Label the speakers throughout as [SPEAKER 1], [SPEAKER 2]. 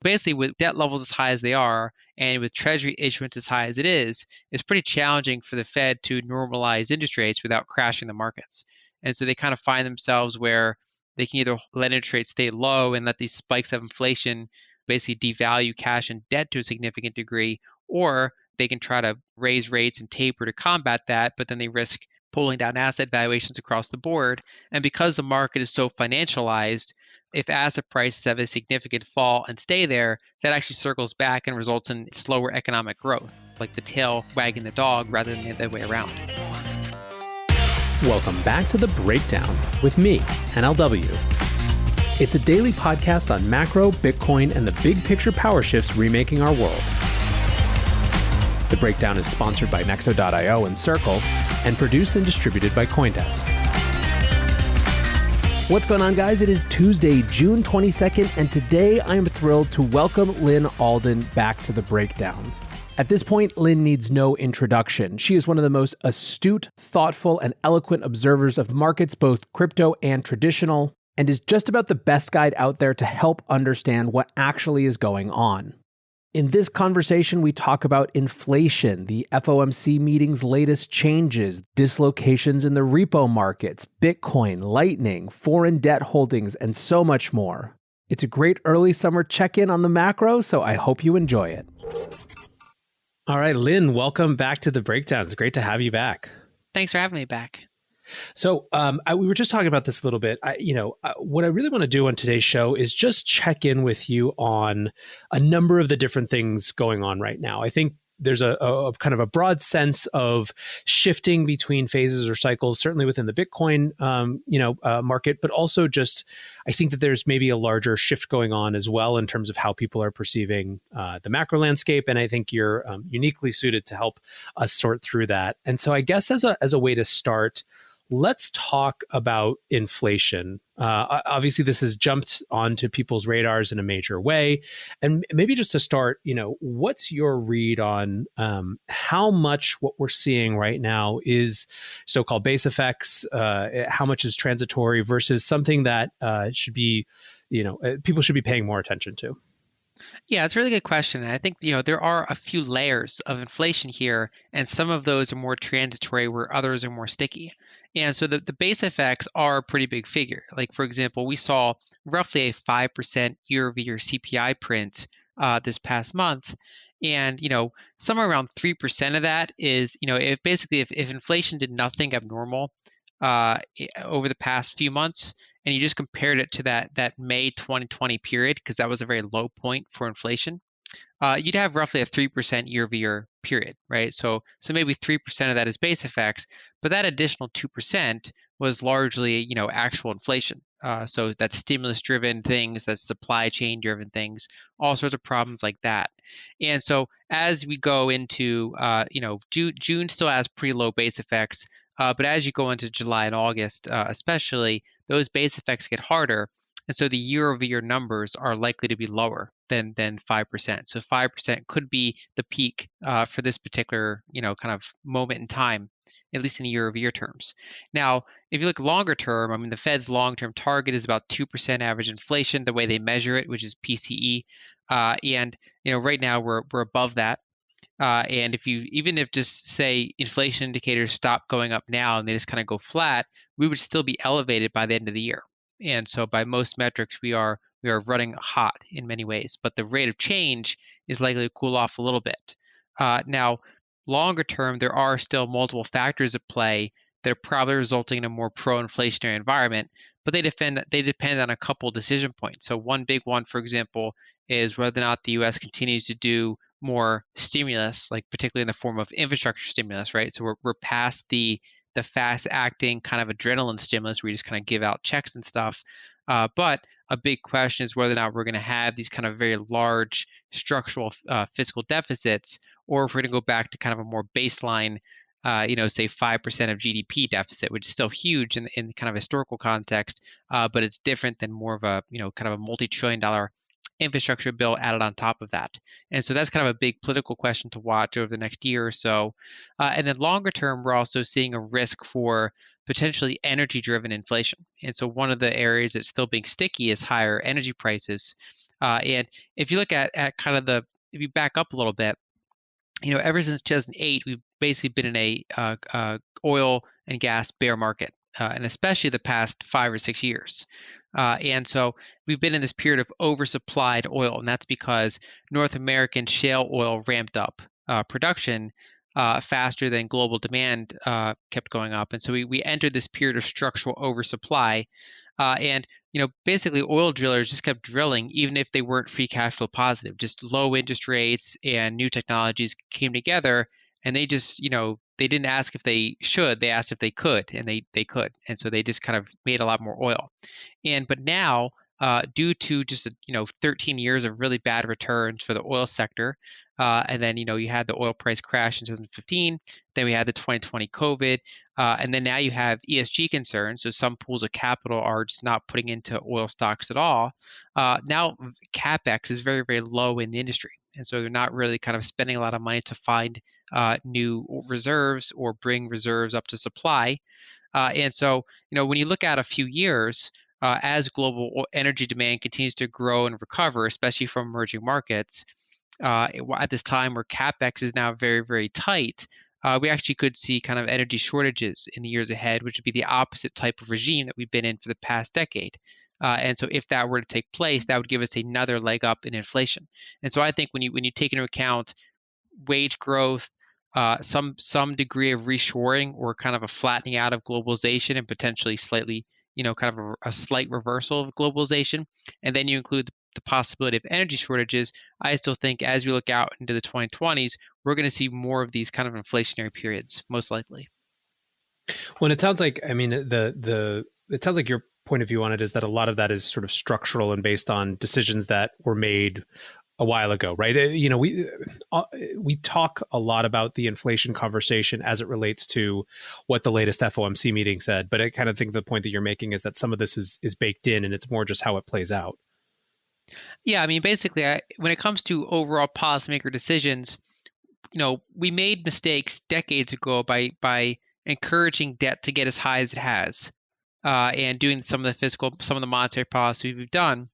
[SPEAKER 1] Basically, with debt levels as high as they are, and with Treasury issuance as high as it is, it's pretty challenging for the Fed to normalize interest rates without crashing the markets. And so they kind of find themselves where they can either let interest rates stay low and let these spikes of inflation basically devalue cash and debt to a significant degree, or they can try to raise rates and taper to combat that, but then they risk pulling down asset valuations across the board. And because the market is so financialized, if asset prices have a significant fall and stay there, that actually circles back and results in slower economic growth, like the tail wagging the dog rather than the other way around.
[SPEAKER 2] Welcome back to The Breakdown with me, NLW. It's a daily podcast on macro, Bitcoin, and the big picture power shifts remaking our world. The Breakdown is sponsored by Nexo.io and Circle, and produced and distributed by CoinDesk. What's going on, guys? It is Tuesday, June 22nd, and today I am thrilled to welcome Lyn Alden back to The Breakdown. At this point, Lyn needs no introduction. She is one of the most astute, thoughtful, and eloquent observers of markets, both crypto and traditional, and is just about the best guide out there to help understand what actually is going on. In this conversation, we talk about inflation, the FOMC meeting's latest changes, dislocations in the repo markets, Bitcoin, Lightning, foreign debt holdings, and so much more. It's a great early summer check-in on the macro, so I hope you enjoy it. All right, Lyn, welcome back to The Breakdown. It's great to have you back.
[SPEAKER 1] Thanks for having me back.
[SPEAKER 2] So we were just talking about this a little bit. What I really want to do on today's show is just check in with you on a number of the different things going on right now. I think there's a kind of a broad sense of shifting between phases or cycles, certainly within the Bitcoin market, but also just I think that there's maybe a larger shift going on as well in terms of how people are perceiving the macro landscape. And I think you're uniquely suited to help us sort through that. And so I guess as a way to start, let's talk about inflation. Obviously, this has jumped onto people's radars in a major way. And maybe just to start, what's your read on how much what we're seeing right now is so-called base effects, how much is transitory versus something that should be, people should be paying more attention to?
[SPEAKER 1] Yeah, it's a really good question. And I think, there are a few layers of inflation here, and some of those are more transitory where others are more sticky. And so the base effects are a pretty big figure. Like, for example, we saw roughly a 5% year-over-year CPI print this past month. And, somewhere around 3% of that is, if inflation did nothing abnormal over the past few months, and you just compared it to that May 2020 period, because that was a very low point for inflation, you'd have roughly a 3% year-over-year period, right? So maybe 3% of that is base effects, but that additional 2% was largely, actual inflation. So that's stimulus-driven things, that's supply chain-driven things, all sorts of problems like that. And so as we go into, June still has pretty low base effects, but as you go into July and August, especially, those base effects get harder. And so the year-over-year numbers are likely to be lower than 5%. So 5% could be the peak for this particular, kind of moment in time, at least in year-over-year terms. Now, if you look longer term, the Fed's long-term target is about 2% average inflation, the way they measure it, which is PCE. And right now we're above that. And even if just say inflation indicators stop going up now and they just kind of go flat, we would still be elevated by the end of the year. And so by most metrics, we are running hot in many ways, but the rate of change is likely to cool off a little bit. Now, longer term, there are still multiple factors at play that are probably resulting in a more pro-inflationary environment, but they depend on a couple decision points. So one big one, for example, is whether or not the U.S. continues to do more stimulus, like particularly in the form of infrastructure stimulus, right? So we're past the fast-acting kind of adrenaline stimulus where you just kind of give out checks and stuff. But a big question is whether or not we're going to have these kind of very large structural fiscal deficits, or if we're going to go back to kind of a more baseline, say 5% of GDP deficit, which is still huge in kind of historical context, but it's different than more of a, kind of a multi-trillion-dollar infrastructure bill added on top of that. And so that's kind of a big political question to watch over the next year or so. And then longer term, we're also seeing a risk for potentially energy-driven inflation. And so one of the areas that's still being sticky is higher energy prices. And if you look at kind of if you back up a little bit, ever since 2008, we've basically been in a oil and gas bear market, and especially the past 5 or 6 years. And so we've been in this period of oversupplied oil, and that's because North American shale oil ramped up production faster than global demand kept going up. And so we entered this period of structural oversupply. And basically oil drillers just kept drilling even if they weren't free cash flow positive. Just low interest rates and new technologies came together, and they just, they didn't ask if they should, they asked if they could, and they could. And so they just kind of made a lot more oil. But now, due to just 13 years of really bad returns for the oil sector, and then you had the oil price crash in 2015, then we had the 2020 COVID, and then now you have ESG concerns. So some pools of capital are just not putting into oil stocks at all. Now capex is very, very low in the industry, and so they're not really kind of spending a lot of money to find new reserves or bring reserves up to supply. And so, when you look at a few years, as global energy demand continues to grow and recover, especially from emerging markets, at this time where capex is now very, very tight, we actually could see kind of energy shortages in the years ahead, which would be the opposite type of regime that we've been in for the past decade. And so, if that were to take place, that would give us another leg up in inflation. And so, I think when you take into account wage growth, some degree of reshoring or kind of a flattening out of globalization and potentially slightly, kind of a slight reversal of globalization, and then you include the possibility of energy shortages, I still think as we look out into the 2020s, we're going to see more of these kind of inflationary periods, most likely.
[SPEAKER 2] Well, it sounds like, I mean, it sounds like your point of view on it is that a lot of that is sort of structural and based on decisions that were made a while ago, right? We talk a lot about the inflation conversation as it relates to what the latest FOMC meeting said, but I kind of think the point that you're making is that some of this is baked in, and it's more just how it plays out.
[SPEAKER 1] Yeah, I mean, basically, when it comes to overall policymaker decisions, we made mistakes decades ago by encouraging debt to get as high as it has, and doing some of the monetary policy we've done.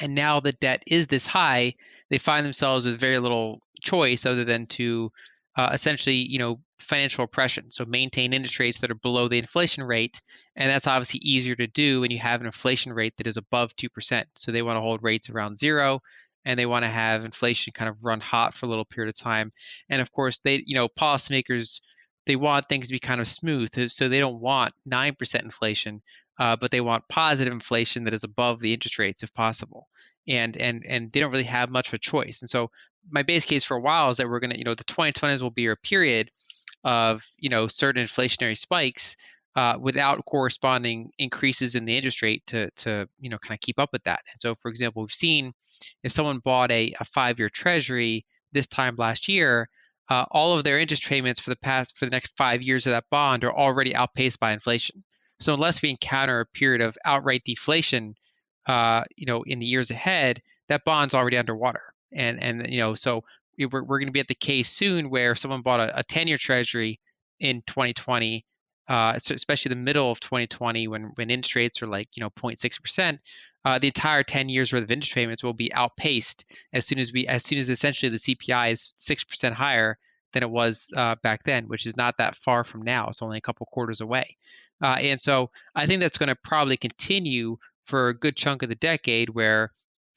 [SPEAKER 1] And now the debt is this high, they find themselves with very little choice other than to essentially, financial oppression. So maintain interest rates that are below the inflation rate. And that's obviously easier to do when you have an inflation rate that is above 2%. So they want to hold rates around zero, and they want to have inflation kind of run hot for a little period of time. And of course, policymakers, they want things to be kind of smooth. So they don't want 9% inflation, but they want positive inflation that is above the interest rates if possible. And they don't really have much of a choice. And so my base case for a while is that we're going to, the 2020s will be a period of, certain inflationary spikes without corresponding increases in the interest rate to kind of keep up with that. And so, for example, we've seen if someone bought a 5-year treasury this time last year, all of their interest payments for the next 5 years of that bond are already outpaced by inflation. So unless we encounter a period of outright deflation, in the years ahead, that bond's already underwater. And so we're going to be at the case soon where someone bought a 10-year treasury in 2020, so especially the middle of 2020 when interest rates are like 0.6%, the entire 10 years worth of interest payments will be outpaced as soon as essentially the CPI is 6% higher than it was back then, which is not that far from now. It's only a couple quarters away. And so I think that's going to probably continue for a good chunk of the decade where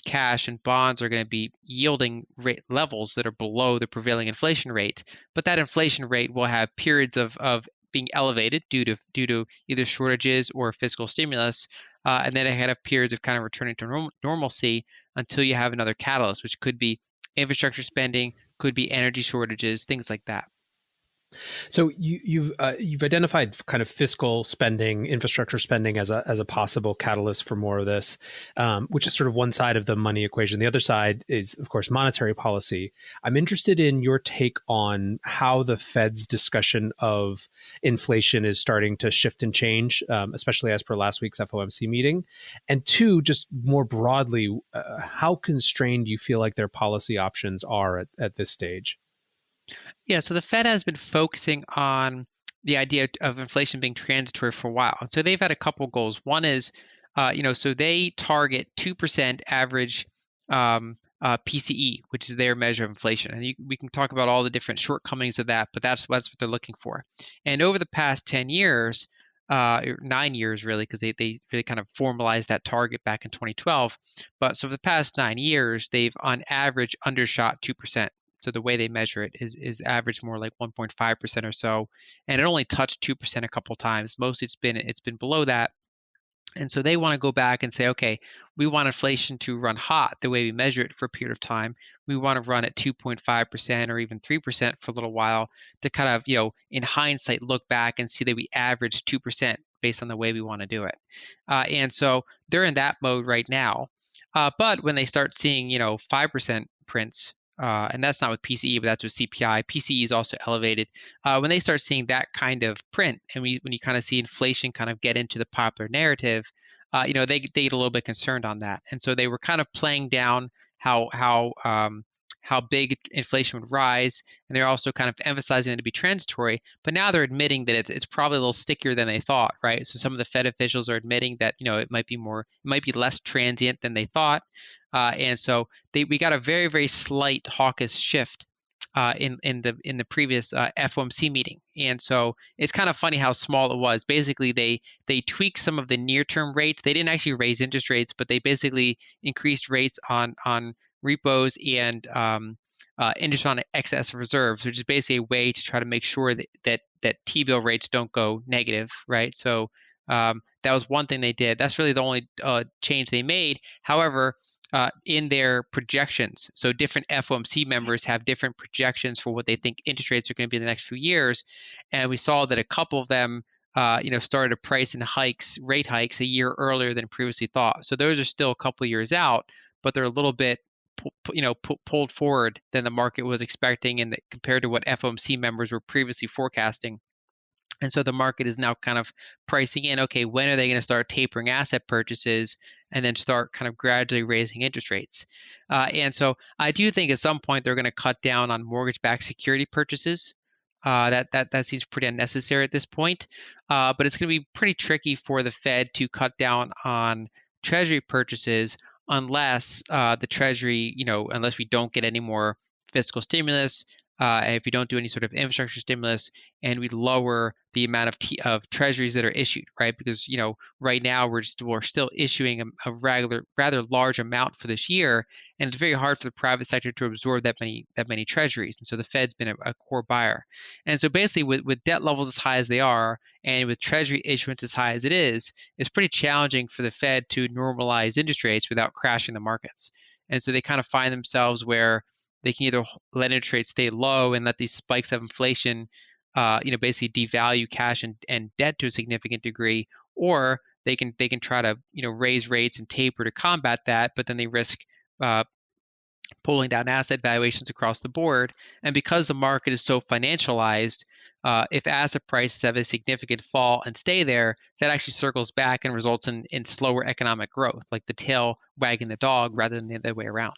[SPEAKER 1] cash and bonds are going to be yielding rate levels that are below the prevailing inflation rate. But that inflation rate will have periods of being elevated due to either shortages or fiscal stimulus. And then it have periods of kind of returning to normalcy until you have another catalyst, which could be infrastructure spending, could be energy shortages, things like that.
[SPEAKER 2] So you've identified kind of fiscal spending, infrastructure spending as a possible catalyst for more of this, which is sort of one side of the money equation. The other side is, of course, monetary policy. I'm interested in your take on how the Fed's discussion of inflation is starting to shift and change, especially as per last week's FOMC meeting. And two, just more broadly, how constrained you feel like their policy options are at this stage.
[SPEAKER 1] Yeah, so the Fed has been focusing on the idea of inflation being transitory for a while. So they've had a couple goals. One is, so they target 2% average PCE, which is their measure of inflation. And we can talk about all the different shortcomings of that, but that's what they're looking for. And over the past 10 years, 9 years really, because they really kind of formalized that target back in 2012. But so for the past 9 years, they've on average undershot 2%. So the way they measure it is average more like 1.5% or so, and it only touched 2% a couple times. Mostly it's been below that. And so they want to go back and say, okay, we want inflation to run hot the way we measure it for a period of time. We want to run at 2.5% or even 3% for a little while to kind of, in hindsight, look back and see that we averaged 2% based on the way we want to do it. And so they're in that mode right now. But when they start seeing, 5% prints, and that's not with PCE, but that's with CPI. PCE is also elevated. When they start seeing that kind of print, and when you kind of see inflation kind of get into the popular narrative, they get a little bit concerned on that, and so they were kind of playing down how big inflation would rise, and they're also kind of emphasizing it to be transitory. But now they're admitting that it's probably a little stickier than they thought, right? So some of the Fed officials are admitting that it might be less transient than they thought, and so we got a very very slight hawkish shift in the previous FOMC meeting, and so it's kind of funny how small it was. Basically, they tweaked some of the near-term rates. They didn't actually raise interest rates, but they basically increased rates on repos and interest on excess reserves, which is basically a way to try to make sure that T-bill rates don't go negative, right? So that was one thing they did. That's really the only change they made. However, in their projections, so different FOMC members have different projections for what they think interest rates are going to be in the next few years, and we saw that a couple of them started to price in rate hikes a year earlier than previously thought. So those are still a couple of years out, but they're a little bit pulled forward than the market was expecting, and compared to what FOMC members were previously forecasting. And so the market is now kind of pricing in, okay, when are they going to start tapering asset purchases and then start kind of gradually raising interest rates? And so I do think at some point they're going to cut down on mortgage-backed security purchases. That seems pretty unnecessary at this point. But it's going to be pretty tricky for the Fed to cut down on Treasury purchases unless the Treasury, unless we don't get any more fiscal stimulus, if we don't do any sort of infrastructure stimulus, and we lower the amount of treasuries that are issued, right? Because right now we're still issuing a rather large amount for this year, and it's very hard for the private sector to absorb that many treasuries. And so the Fed's been a core buyer. And so basically, with debt levels as high as they are, and with treasury issuance as high as it is, it's pretty challenging for the Fed to normalize interest rates without crashing the markets. And so they kind of find themselves where they can either let interest rates stay low and let these spikes of inflation, basically devalue cash and debt to a significant degree, or they can try to raise rates and taper to combat that, but then they risk pulling down asset valuations across the board. And because the market is so financialized, if asset prices have a significant fall and stay there, that actually circles back and results in slower economic growth, like the tail wagging the dog rather than the other way around.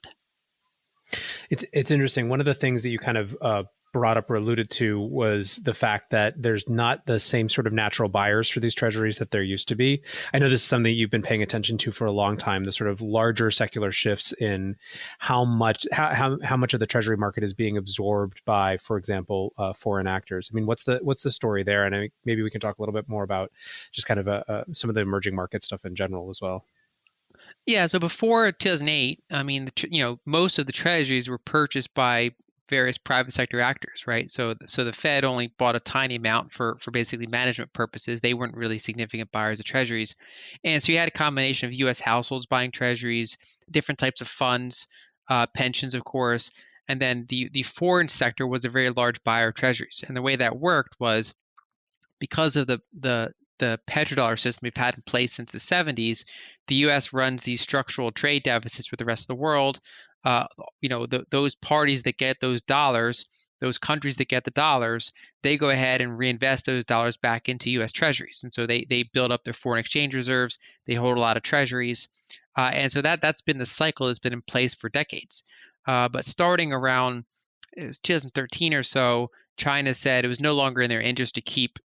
[SPEAKER 2] It's interesting. One of the things that you kind of brought up or alluded to was the fact that there's not the same sort of natural buyers for these treasuries that there used to be. I know this is something you've been paying attention to for a long time, the sort of larger secular shifts in how much of the treasury market is being absorbed by, for example, foreign actors. I mean, what's the story there? And maybe we can talk a little bit more about just kind of some of the emerging market stuff in general as well.
[SPEAKER 1] Yeah, so before 2008, I mean, most of the treasuries were purchased by various private sector actors, right? So the Fed only bought a tiny amount for basically management purposes. They weren't really significant buyers of treasuries. And so you had a combination of US households buying treasuries, different types of funds, pensions, of course, and then the foreign sector was a very large buyer of treasuries. And the way that worked was because of the petrodollar system we've had in place since the 70s, the U.S. runs these structural trade deficits with the rest of the world. Those parties that get those dollars, those countries that get the dollars, they go ahead and reinvest those dollars back into U.S. treasuries. And so they build up their foreign exchange reserves. They hold a lot of treasuries. And so that's been the cycle that's been in place for decades. But starting around it was 2013 or so, China said it was no longer in their interest to keep,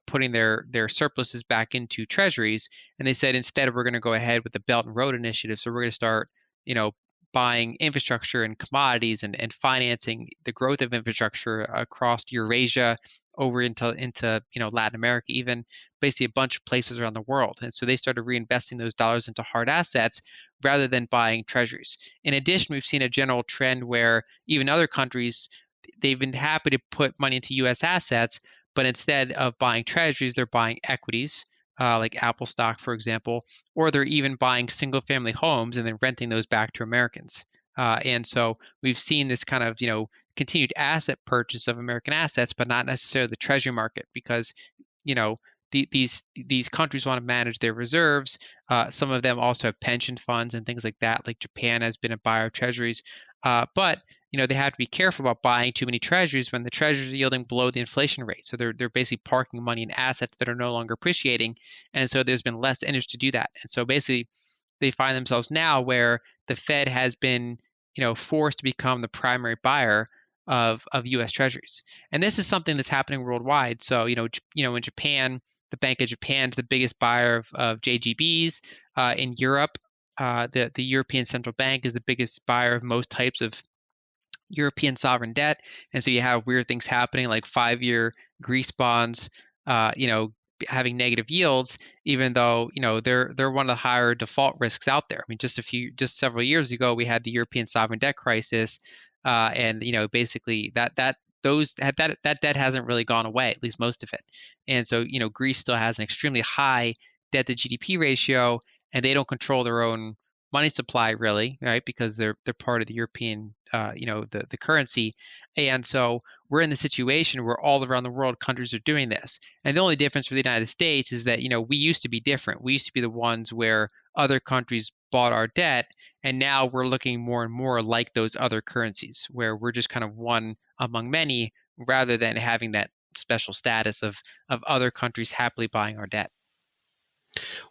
[SPEAKER 1] putting their surpluses back into treasuries, and they said instead we're going to go ahead with the Belt and Road Initiative. So we're going to start, buying infrastructure and commodities and financing the growth of infrastructure across Eurasia over into Latin America, even basically a bunch of places around the world. And so they started reinvesting those dollars into hard assets rather than buying treasuries. In addition, we've seen a general trend where even other countries, they've been happy to put money into U.S. assets, but instead of buying treasuries, they're buying equities, like Apple stock, for example, or they're even buying single-family homes and then renting those back to Americans. And so we've seen this kind of, continued asset purchase of American assets, but not necessarily the treasury market, because, you know, these countries want to manage their reserves. Some of them also have pension funds and things like that. Like Japan has been a buyer of treasuries, but they have to be careful about buying too many treasuries when the treasuries are yielding below the inflation rate. So they're basically parking money in assets that are no longer appreciating, and so there's been less interest to do that. And so basically, they find themselves now where the Fed has been forced to become the primary buyer of U.S. treasuries, and this is something that's happening worldwide. So in Japan, the Bank of Japan is the biggest buyer of JGBs. In Europe, the European Central Bank is the biggest buyer of most types of European sovereign debt. And so you have weird things happening like 5-year Greece bonds, having negative yields, even though they're one of the higher default risks out there. I mean, just several years ago, we had the European sovereign debt crisis, and basically that debt hasn't really gone away, at least most of it. And so Greece still has an extremely high debt to GDP ratio, and they don't control their own money supply really, right? Because they're part of the European, the currency. And so we're in the situation where all around the world countries are doing this. And the only difference for the United States is that, we used to be different. We used to be the ones where other countries bought our debt, and now we're looking more and more like those other currencies, where we're just kind of one among many rather than having that special status of other countries happily buying our debt.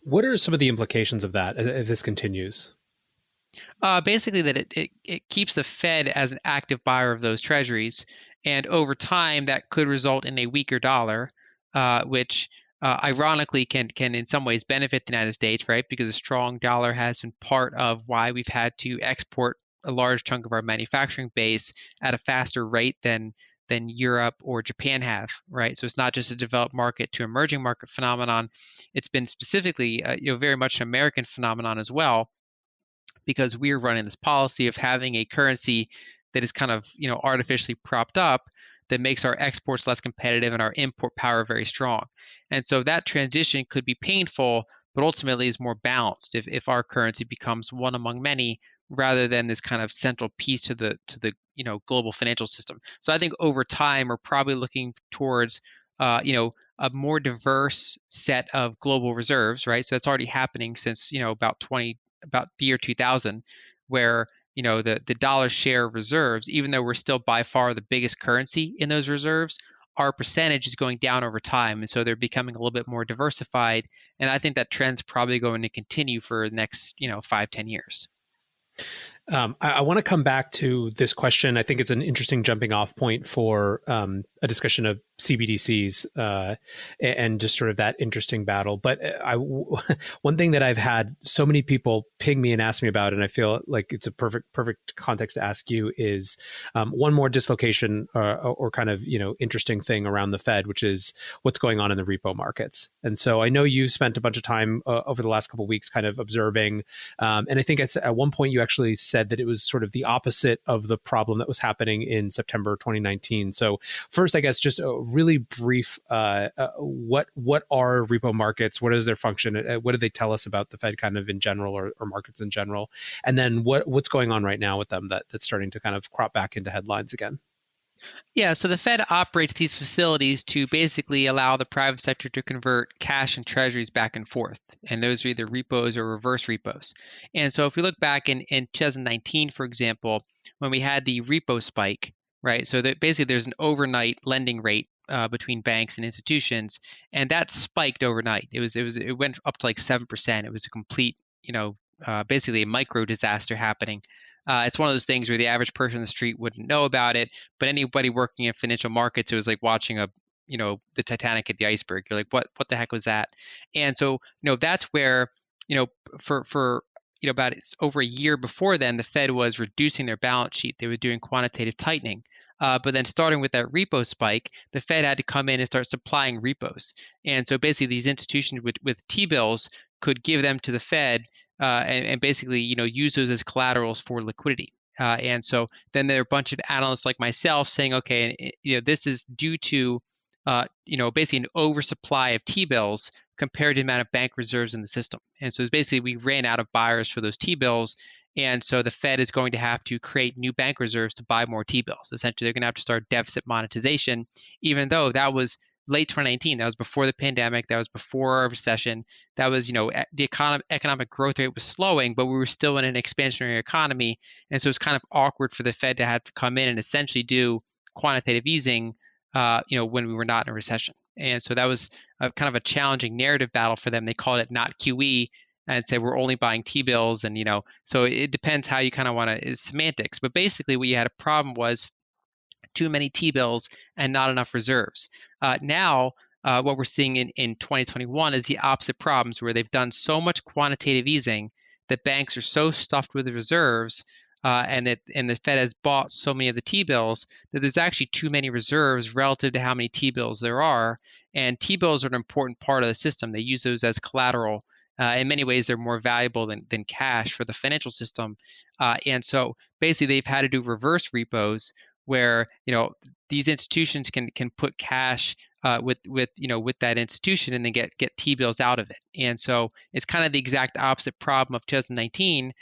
[SPEAKER 2] What are some of the implications of that if this continues?
[SPEAKER 1] Basically, that it keeps the Fed as an active buyer of those treasuries, and over time that could result in a weaker dollar, which ironically can in some ways benefit the United States, right? Because a strong dollar has been part of why we've had to export a large chunk of our manufacturing base at a faster rate than Europe or Japan have, right? So it's not just a developed market to emerging market phenomenon. It's been specifically, very much an American phenomenon as well, because we're running this policy of having a currency that is kind of, artificially propped up, that makes our exports less competitive and our import power very strong. And so that transition could be painful, but ultimately is more balanced if our currency becomes one among many rather than this kind of central piece to the global financial system. So I think over time we're probably looking towards a more diverse set of global reserves, right? So that's already happening since about the year 2000, where the dollar share of reserves, even though we're still by far the biggest currency in those reserves, our percentage is going down over time, and so they're becoming a little bit more diversified. And I think that trend's probably going to continue for the next 5-10 years.
[SPEAKER 2] I want to come back to this question. I think it's an interesting jumping off point for a discussion of CBDCs and just sort of that interesting battle. But one thing that I've had so many people ping me and ask me about, and I feel like it's a perfect context to ask you, is one more dislocation or kind of interesting thing around the Fed, which is what's going on in the repo markets. And so I know you spent a bunch of time over the last couple of weeks kind of observing, and I think at one point you actually said that it was sort of the opposite of the problem that was happening in September 2019. So first, I guess just a really brief, what are repo markets? What is their function? What do they tell us about the Fed kind of in general or markets in general? And then what's going on right now with them that's starting to kind of crop back into headlines again?
[SPEAKER 1] Yeah, so the Fed operates these facilities to basically allow the private sector to convert cash and treasuries back and forth. And those are either repos or reverse repos. And so if we look back in 2019, for example, when we had the repo spike, right? So that basically there's an overnight lending rate between banks and institutions, and that spiked overnight. It went up to like 7%. It was a complete, basically a micro disaster happening. It's one of those things where the average person on the street wouldn't know about it, but anybody working in financial markets, it was like watching the Titanic hit the iceberg. You're like, what the heck was that? And so, that's where, for about over a year before then, the Fed was reducing their balance sheet. They were doing quantitative tightening. But then starting with that repo spike, the Fed had to come in and start supplying repos. And so basically these institutions with T-bills could give them to the Fed and basically, use those as collaterals for liquidity. And so then there are a bunch of analysts like myself saying, okay, this is due to, basically an oversupply of T-bills compared to the amount of bank reserves in the system. And so it's basically we ran out of buyers for those T-bills. And so the Fed is going to have to create new bank reserves to buy more T-bills. Essentially, they're going to have to start deficit monetization, even though that was late 2019. That was before the pandemic. That was before a recession. That was, the economic growth rate was slowing, but we were still in an expansionary economy. And so it's kind of awkward for the Fed to have to come in and essentially do quantitative easing, when we were not in a recession. And so that was kind of a challenging narrative battle for them. They called it not QE and said we're only buying T-bills. And, so it depends how you kind of want to, semantics. But basically what you had a problem was too many T-bills and not enough reserves. Now, what we're seeing in 2021 is the opposite problems where they've done so much quantitative easing that banks are so stuffed with reserves and the Fed has bought so many of the T-bills that there's actually too many reserves relative to how many T-bills there are. And T-bills are an important part of the system. They use those as collateral. In many ways, they're more valuable than cash for the financial system. And so basically, they've had to do reverse repos where these institutions can put cash with that institution and then get T-bills out of it. And so it's kind of the exact opposite problem of 2019.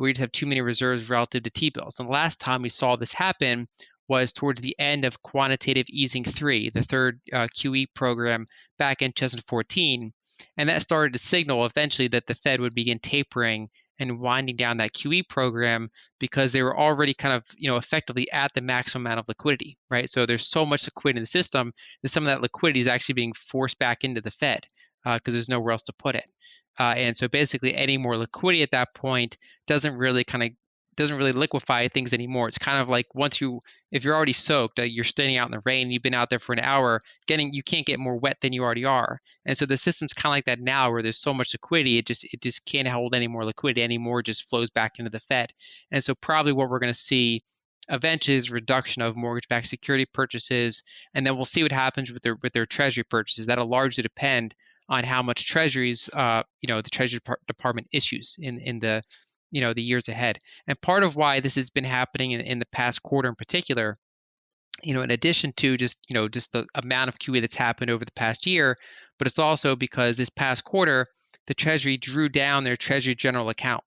[SPEAKER 1] We just have too many reserves relative to T-bills. And the last time we saw this happen was towards the end of quantitative easing 3, the third QE program back in 2014. And that started to signal eventually that the Fed would begin tapering and winding down that QE program because they were already kind of, effectively at the maximum amount of liquidity, right? So there's so much liquidity in the system that some of that liquidity is actually being forced back into the Fed because there's nowhere else to put it. And so basically any more liquidity at that point doesn't really liquefy things anymore. It's kind of like if you're already soaked, you're standing out in the rain, you've been out there for an hour, you can't get more wet than you already are. And so the system's kind of like that now where there's so much liquidity, it just can't hold any more liquidity anymore, it just flows back into the Fed. And so probably what we're going to see eventually is reduction of mortgage-backed security purchases, and then we'll see what happens with their Treasury purchases. That'll largely depend on how much Treasuries, the Treasury Department issues in the the years ahead. And part of why this has been happening in the past quarter in particular, in addition to just the amount of QE that's happened over the past year, but it's also because this past quarter, the Treasury drew down their Treasury General Account.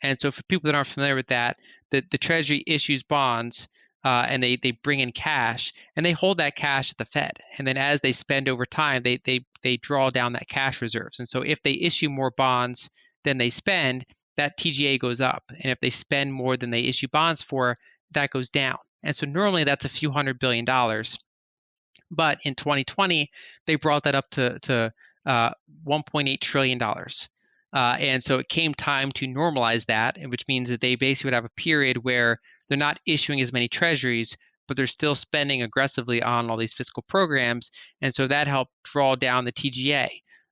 [SPEAKER 1] And so for people that aren't familiar with that, the Treasury issues bonds and they bring in cash and they hold that cash at the Fed. And then as they spend over time, they draw down that cash reserves. And so if they issue more bonds than they spend, that TGA goes up. And if they spend more than they issue bonds for, that goes down. And so normally that's a few $100 billion. But in 2020, they brought that up to $1.8 trillion. And so it came time to normalize that, which means that they basically would have a period where they're not issuing as many treasuries, but they're still spending aggressively on all these fiscal programs. And so that helped draw down the TGA.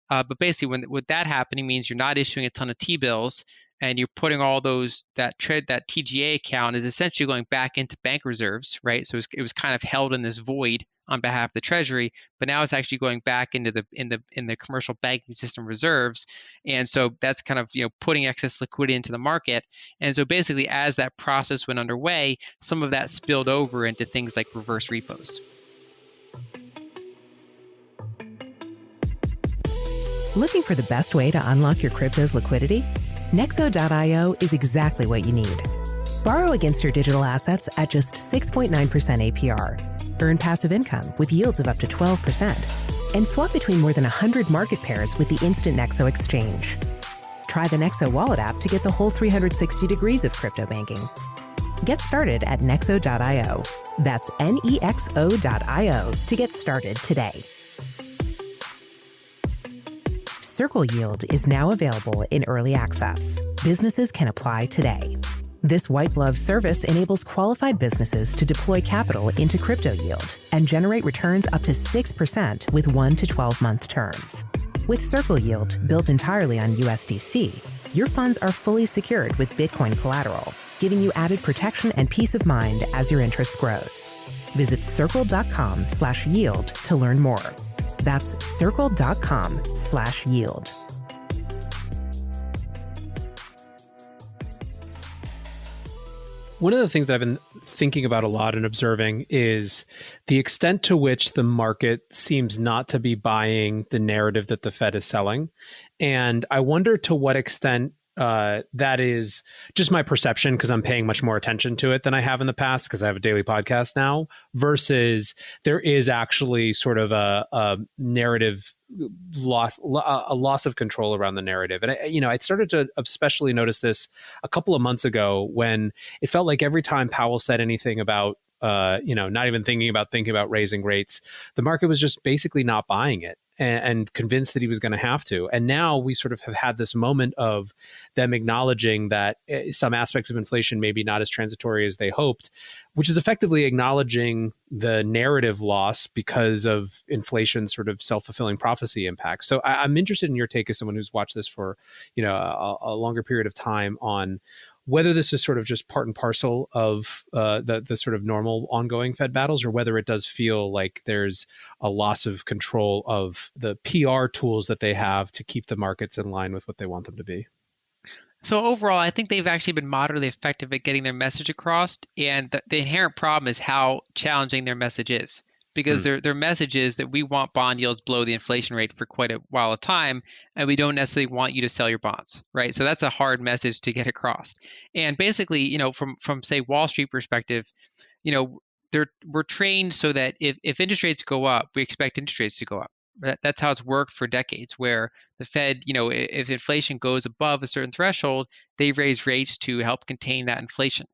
[SPEAKER 1] But basically, with that happening means you're not issuing a ton of T-bills, and you're putting all that TGA account is essentially going back into bank reserves, right? So it was kind of held in this void on behalf of the Treasury, but now it's actually going back into the commercial banking system reserves, and so that's kind of putting excess liquidity into the market. And so basically, as that process went underway, some of that spilled over into things like reverse repos.
[SPEAKER 3] Looking for the best way to unlock your crypto's liquidity? Nexo.io is exactly what you need. Borrow against your digital assets at just 6.9% APR. Earn passive income with yields of up to 12%. And swap between more than 100 market pairs with the instant Nexo exchange. Try the Nexo wallet app to get the whole 360 degrees of crypto banking. Get started at Nexo.io. That's Nexo.io to get started today. Circle Yield is now available in early access. Businesses can apply today. This white glove service enables qualified businesses to deploy capital into crypto yield and generate returns up to 6% with 1 to 12-month terms. With Circle Yield built entirely on USDC, your funds are fully secured with Bitcoin collateral, giving you added protection and peace of mind as your interest grows. Visit circle.com/yield to learn more. That's circle.com/yield.
[SPEAKER 2] One of the things that I've been thinking about a lot and observing is the extent to which the market seems not to be buying the narrative that the Fed is selling. And I wonder to what extent that is just my perception, because I'm paying much more attention to it than I have in the past because I have a daily podcast now, versus there is actually sort of a narrative loss, a loss of control around the narrative. And I started to especially notice this a couple of months ago when it felt like every time Powell said anything about not even thinking about raising rates, the market was just basically not buying it and convinced that he was going to have to. And now we sort of have had this moment of them acknowledging that some aspects of inflation may be not as transitory as they hoped, which is effectively acknowledging the narrative loss because of inflation's sort of self-fulfilling prophecy impact. So I'm interested in your take as someone who's watched this for, a longer period of time on whether this is sort of just part and parcel of the sort of normal ongoing Fed battles, or whether it does feel like there's a loss of control of the PR tools that they have to keep the markets in line with what they want them to be.
[SPEAKER 1] So overall, I think they've actually been moderately effective at getting their message across. And the inherent problem is how challenging their message is. Because their message is that we want bond yields below the inflation rate for quite a while of time, and we don't necessarily want you to sell your bonds, right? So that's a hard message to get across. And basically, from say Wall Street perspective, we're trained so that if interest rates go up, we expect interest rates to go up. That's how it's worked for decades, where the Fed, if inflation goes above a certain threshold, they raise rates to help contain that inflation.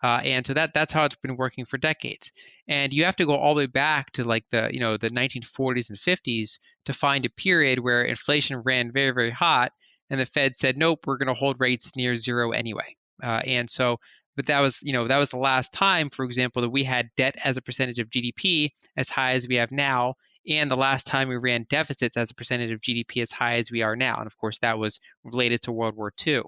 [SPEAKER 1] And so that's how it's been working for decades. And you have to go all the way back to like the 1940s and 50s to find a period where inflation ran very, very hot, and the Fed said, nope, we're going to hold rates near zero anyway. But that was the last time, for example, that we had debt as a percentage of GDP as high as we have now, and the last time we ran deficits as a percentage of GDP as high as we are now. And of course, that was related to World War II.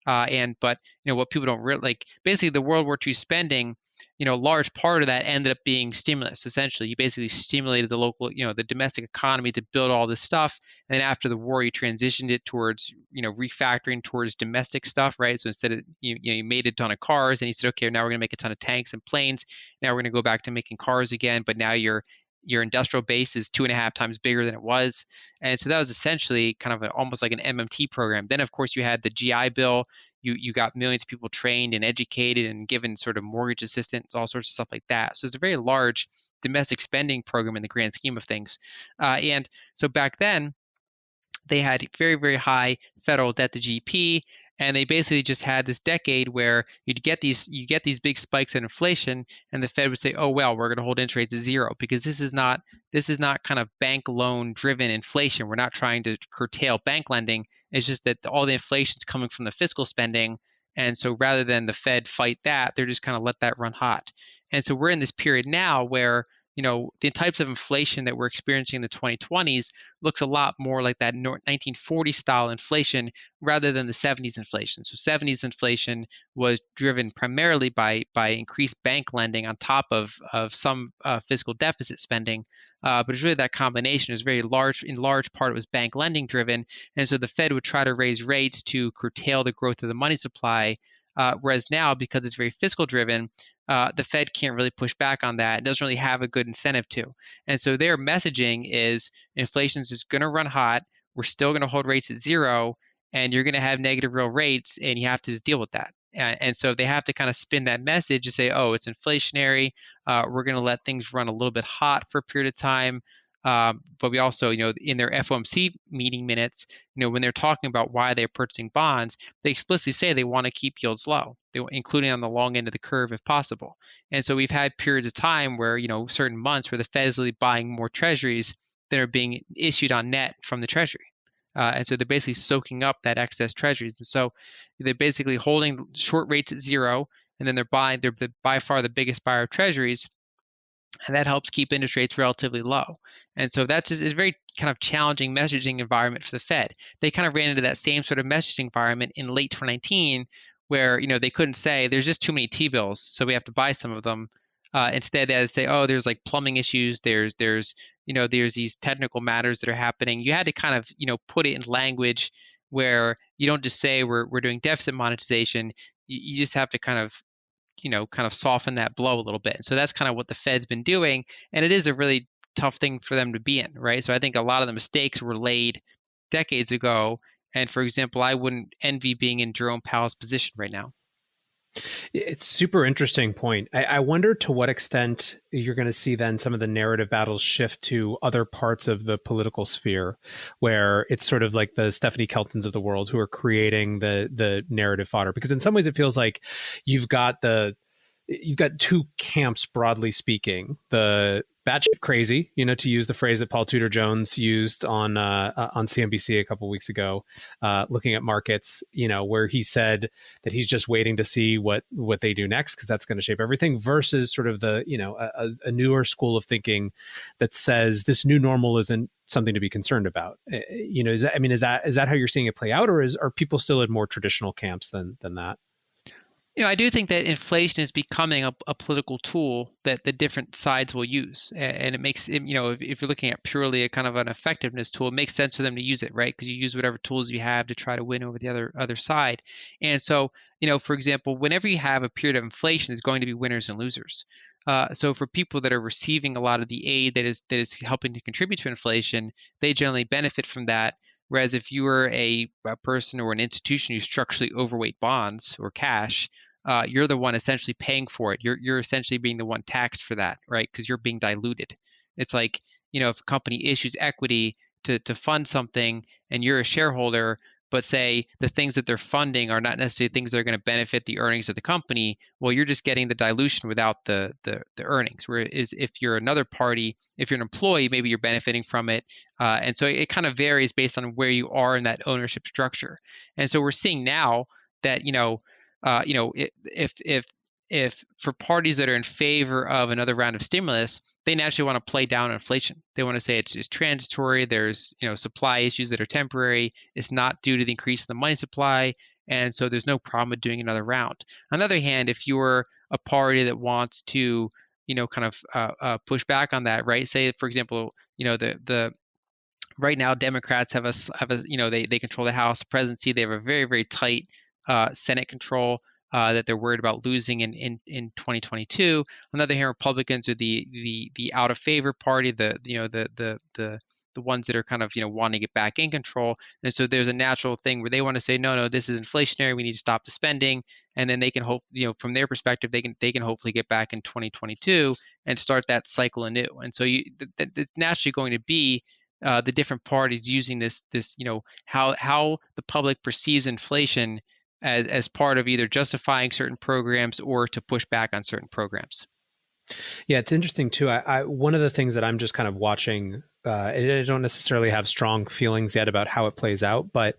[SPEAKER 1] But what people don't really like, basically the World War II spending, large part of that ended up being stimulus. Essentially, you basically stimulated the local, the domestic economy to build all this stuff. And then after the war, you transitioned it towards, refactoring towards domestic stuff, right? So instead of, you made a ton of cars and you said, okay, now we're going to make a ton of tanks and planes. Now we're going to go back to making cars again. But now your industrial base is 2.5 times bigger than it was. And so that was essentially kind of almost like an MMT program. Then, of course, you had the GI Bill. You got millions of people trained and educated and given sort of mortgage assistance, all sorts of stuff like that. So it's a very large domestic spending program in the grand scheme of things. And so back then, they had very, very high federal debt to GDP. And they basically just had this decade where you get these big spikes in inflation, and the Fed would say, "Oh well, we're going to hold interest rates at zero because this is not kind of bank loan driven inflation. We're not trying to curtail bank lending. It's just that all the inflation is coming from the fiscal spending, and so rather than the Fed fight that, they're just kind of let that run hot. And so we're in this period now where the types of inflation that we're experiencing in the 2020s looks a lot more like that 1940 style inflation rather than the 70s inflation. So 70s inflation was driven primarily by increased bank lending on top of some fiscal deficit spending. But it's really that combination. It was very large. In large part, it was bank lending driven. And so the Fed would try to raise rates to curtail the growth of the money supply. Whereas now, because it's very fiscal driven, the Fed can't really push back on that. It doesn't really have a good incentive to. And so their messaging is inflation is just going to run hot. We're still going to hold rates at zero, and you're going to have negative real rates, and you have to just deal with that. And so they have to kind of spin that message and say, oh, it's inflationary. We're going to let things run a little bit hot for a period of time. But we also, in their FOMC meeting minutes, when they're talking about why they're purchasing bonds, they explicitly say they want to keep yields low, including on the long end of the curve if possible. And so we've had periods of time where, certain months where the Fed is really buying more treasuries than are being issued on net from the Treasury. And so they're basically soaking up that excess treasuries. And so they're basically holding short rates at zero, and then they're by far the biggest buyer of treasuries. and that helps keep interest rates relatively low. And so that's just is a very kind of challenging messaging environment for the Fed. They kind of ran into that same sort of messaging environment in late 2019, where they couldn't say there's just too many T-bills, so we have to buy some of them. Instead, they had to say, oh, there's like plumbing issues, there's these technical matters that are happening. You had to kind of put it in language where you don't just say we're doing deficit monetization. You just have to kind of soften that blow a little bit. So that's kind of what the Fed's been doing, and it is a really tough thing for them to be in, right? So I think a lot of the mistakes were laid decades ago. And for example, I wouldn't envy being in Jerome Powell's position right now.
[SPEAKER 2] It's super interesting point. I wonder to what extent you're going to see then some of the narrative battles shift to other parts of the political sphere, where it's sort of like the Stephanie Keltons of the world who are creating the narrative fodder. Because in some ways it feels like you've got two camps, broadly speaking. The batshit crazy, to use the phrase that Paul Tudor Jones used on CNBC a couple of weeks ago, looking at markets, where he said that he's just waiting to see what they do next because that's going to shape everything, versus sort of the a newer school of thinking that says this new normal isn't something to be concerned about. Is that how you're seeing it play out, or are people still in more traditional camps than that?
[SPEAKER 1] I do think that inflation is becoming a political tool that the different sides will use. And it makes, if you're looking at purely a kind of an effectiveness tool, it makes sense for them to use it, right? Because you use whatever tools you have to try to win over the other side. And so, for example, whenever you have a period of inflation, there's going to be winners and losers. So for people that are receiving a lot of the aid that is helping to contribute to inflation, they generally benefit from that. Whereas if you were a person or an institution who's structurally overweight bonds or cash, you're the one essentially paying for it. You're essentially being the one taxed for that, right? Because you're being diluted. It's like, if a company issues equity to fund something and you're a shareholder, but say the things that they're funding are not necessarily things that are going to benefit the earnings of the company, well, you're just getting the dilution without the earnings. Whereas if you're another party, if you're an employee, maybe you're benefiting from it. And so it kind of varies based on where you are in that ownership structure. And so we're seeing now that, if for parties that are in favor of another round of stimulus, they naturally want to play down inflation. They want to say it's transitory. There's supply issues that are temporary. It's not due to the increase in the money supply, and so there's no problem with doing another round. On the other hand, if you're a party that wants to push back on that, right? Say for example, the right now Democrats have they control the House presidency. They have a very, very tight Senate control that they're worried about losing in 2022. On the other hand, Republicans are the out of favor party, the ones that are kind of wanting to get back in control. And so there's a natural thing where they want to say no, this is inflationary. We need to stop the spending, and then they can hope from their perspective they can hopefully get back in 2022 and start that cycle anew. And so it's naturally going to be the different parties using this how the public perceives inflation as part of either justifying certain programs or to push back on certain programs.
[SPEAKER 2] Yeah, it's interesting too. One of the things that I'm just kind of watching, I don't necessarily have strong feelings yet about how it plays out, but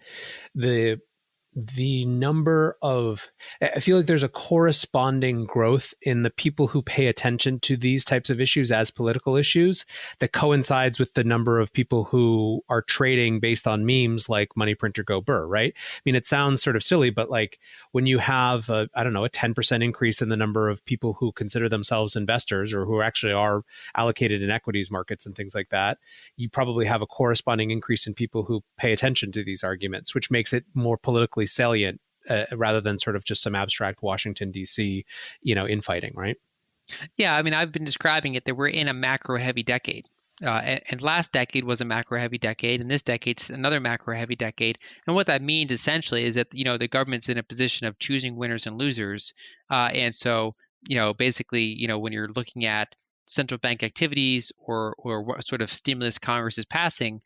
[SPEAKER 2] the number of, I feel like there's a corresponding growth in the people who pay attention to these types of issues as political issues that coincides with the number of people who are trading based on memes like money printer go burr, right? I mean, it sounds sort of silly, but like when you have a 10% increase in the number of people who consider themselves investors or who actually are allocated in equities markets and things like that, you probably have a corresponding increase in people who pay attention to these arguments, which makes it more politically salient rather than sort of just some abstract Washington, D.C., infighting, right?
[SPEAKER 1] Yeah, I mean, I've been describing it that we're in a macro-heavy decade. And last decade was a macro-heavy decade, and this decade's another macro-heavy decade. And what that means essentially is that, the government's in a position of choosing winners and losers. And so, basically, when you're looking at central bank activities or what sort of stimulus Congress is passing,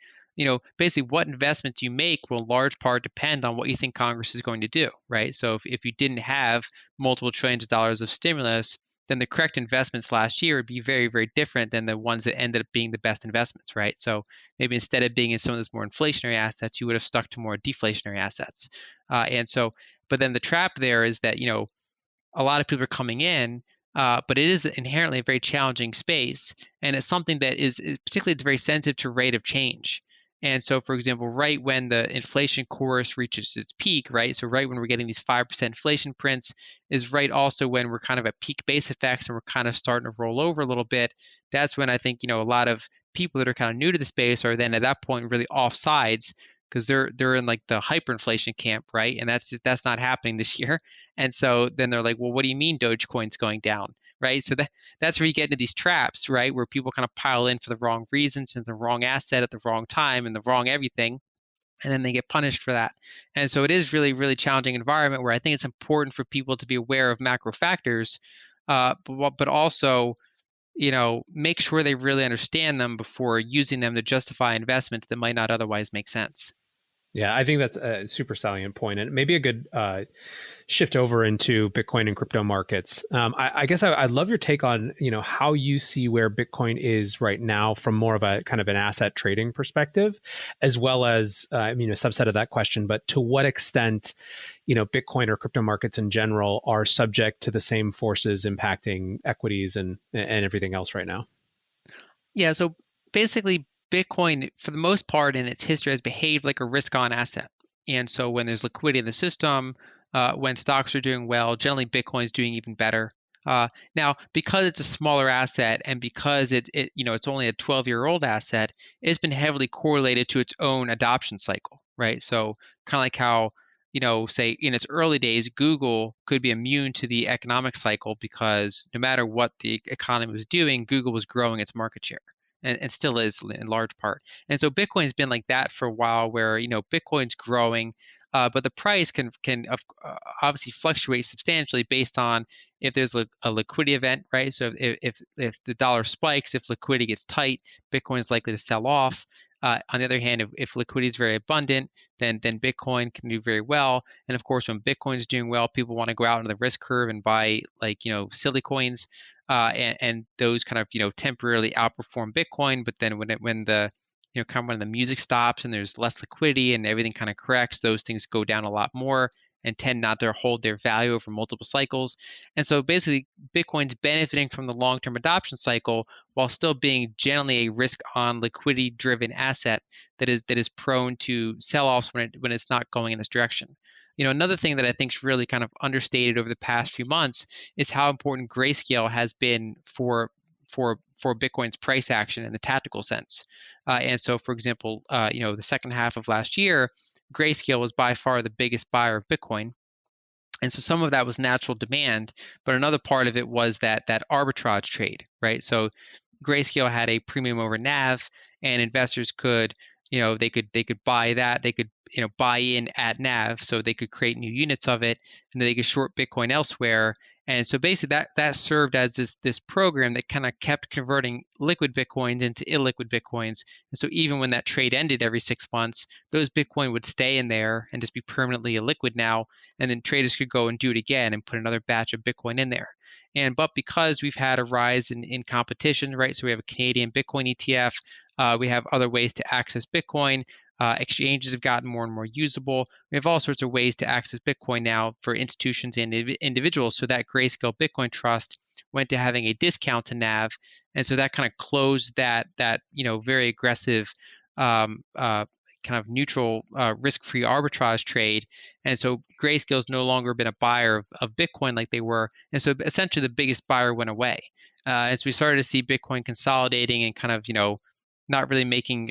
[SPEAKER 1] basically what investments you make will in large part depend on what you think Congress is going to do, right? So if you didn't have multiple trillions of dollars of stimulus, then the correct investments last year would be very, very different than the ones that ended up being the best investments, right? So maybe instead of being in some of those more inflationary assets, you would have stuck to more deflationary assets. But then the trap there is that, a lot of people are coming in but it is inherently a very challenging space, and it's something that is particularly very sensitive to rate of change. And so, for example, right when the inflation chorus reaches its peak, right? So right when we're getting these 5% inflation prints is right also when we're kind of at peak base effects and we're kind of starting to roll over a little bit. That's when I think, a lot of people that are kind of new to the space are then at that point really off sides because they're in like the hyperinflation camp, right? And that's not happening this year. And so then they're like, well, what do you mean Dogecoin's going down? Right. So that's where you get into these traps, right? Where people kind of pile in for the wrong reasons and the wrong asset at the wrong time and the wrong everything. And then they get punished for that. And so it is really, really challenging environment where I think it's important for people to be aware of macro factors, but also, make sure they really understand them before using them to justify investments that might not otherwise make sense.
[SPEAKER 2] Yeah, I think that's a super salient point, and maybe a good shift over into Bitcoin and crypto markets. I guess I'd love your take on how you see where Bitcoin is right now from more of a kind of an asset trading perspective, as well as a subset of that question. But to what extent Bitcoin or crypto markets in general are subject to the same forces impacting equities and everything else right now?
[SPEAKER 1] Yeah, so basically, Bitcoin, for the most part, in its history, has behaved like a risk-on asset. And so when there's liquidity in the system, when stocks are doing well, generally Bitcoin is doing even better. Now, because it's a smaller asset and because it's only a 12-year-old asset, it's been heavily correlated to its own adoption cycle, right? So kind of like how, say in its early days, Google could be immune to the economic cycle because no matter what the economy was doing, Google was growing its market share. And still is in large part. And so Bitcoin's been like that for a while where, Bitcoin's growing, but the price can obviously fluctuate substantially based on if there's a liquidity event, right? So if the dollar spikes, if liquidity gets tight, Bitcoin is likely to sell off. On the other hand, if liquidity is very abundant, then Bitcoin can do very well. And of course, when Bitcoin is doing well, people want to go out on the risk curve and buy silly coins. And those kind of temporarily outperform Bitcoin, but then when the when the music stops and there's less liquidity and everything kind of corrects, those things go down a lot more and tend not to hold their value over multiple cycles. And so basically, Bitcoin's benefiting from the long-term adoption cycle while still being generally a risk-on, liquidity-driven asset that is prone to sell-offs when it's not going in this direction. Another thing that I think is really kind of understated over the past few months is how important grayscale has been for Bitcoin's price action in the tactical sense. And so, for example, the second half of last year, grayscale was by far the biggest buyer of Bitcoin. And so some of that was natural demand, but another part of it was that arbitrage trade, right? So grayscale had a premium over NAV, and investors could they could buy that. They could buy in at NAV, so they could create new units of it, and then they could short Bitcoin elsewhere. And so basically, that served as this program that kind of kept converting liquid Bitcoins into illiquid Bitcoins. And so even when that trade ended every 6 months, those Bitcoin would stay in there and just be permanently illiquid now. And then traders could go and do it again and put another batch of Bitcoin in there. But because we've had a rise in competition, right? So we have a Canadian Bitcoin ETF. We have other ways to access Bitcoin. Exchanges have gotten more and more usable. We have all sorts of ways to access Bitcoin now for institutions and individuals. So that Grayscale Bitcoin Trust went to having a discount to NAV, and so that kind of closed that very aggressive kind of neutral risk-free arbitrage trade. And so Grayscale's no longer been a buyer of Bitcoin like they were, and so essentially the biggest buyer went away. As we started to see Bitcoin consolidating and kind of not really making